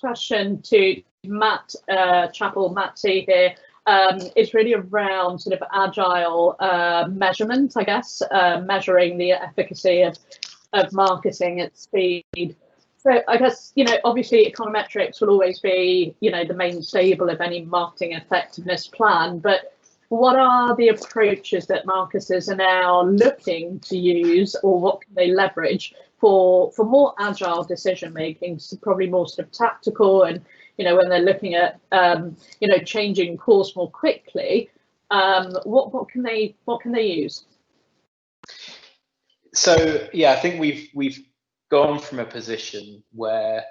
question to Matt Chappell, Matt T here, is really around sort of agile measurement, I guess, measuring the efficacy of marketing at speed. So I guess, obviously econometrics will always be, the main stable of any marketing effectiveness plan, but what are the approaches that marketers are now looking to use, or what can they leverage for more agile decision making, so probably more sort of tactical, and when they're looking at changing course more quickly, what can they use? So yeah, I think we've gone from a position where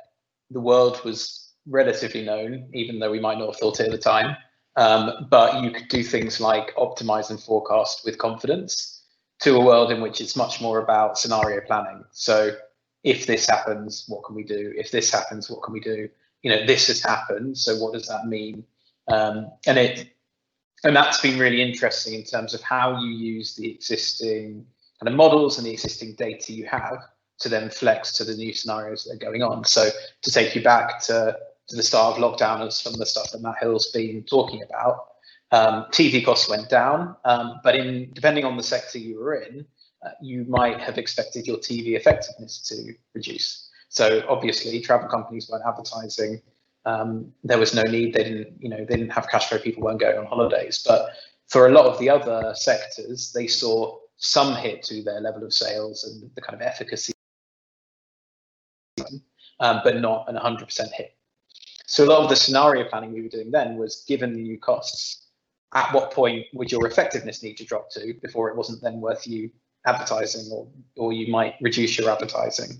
the world was relatively known, even though we might not have thought it at the time. But you could do things like optimize and forecast with confidence, to a world in which it's much more about scenario planning. So if this happens, what can we do? If this happens, what can we do? This has happened, so what does that mean? And that's been really interesting in terms of how you use the existing kind of models and the existing data you have to then flex to the new scenarios that are going on. So to take you back to the start of lockdown and some of the stuff that Matt Hill's been talking about, TV costs went down, but depending on the sector you were in, you might have expected your TV effectiveness to reduce. So obviously travel companies weren't advertising. There was no need. They didn't have cash flow. People weren't going on holidays. But for a lot of the other sectors, they saw some hit to their level of sales and the kind of efficacy, but not an 100% hit. So a lot of the scenario planning we were doing then was, given the new costs, at what point would your effectiveness need to drop to before it wasn't then worth you advertising, or you might reduce your advertising.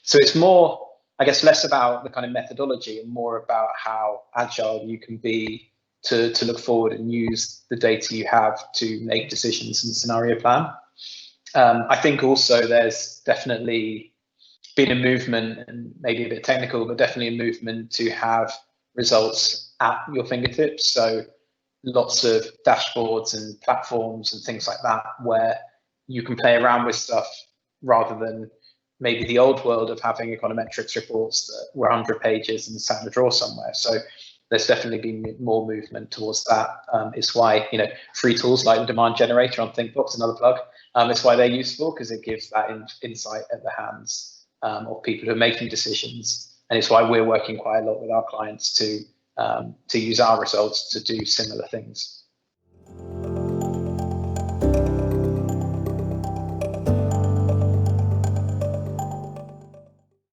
So it's more, I guess, less about the kind of methodology and more about how agile you can be to look forward and use the data you have to make decisions and scenario plan. I think also there's definitely been a movement, and maybe a bit technical, but definitely a movement to have results at your fingertips. So lots of dashboards and platforms and things like that, where you can play around with stuff rather than maybe the old world of having econometrics reports that were 100 pages and sat in a drawer somewhere. So there's definitely been more movement towards that. It's why, free tools like the demand generator on ThinkBox, another plug, it's why they're useful, because it gives that insight at the hands of people who are making decisions. And it's why we're working quite a lot with our clients to use our results to do similar things.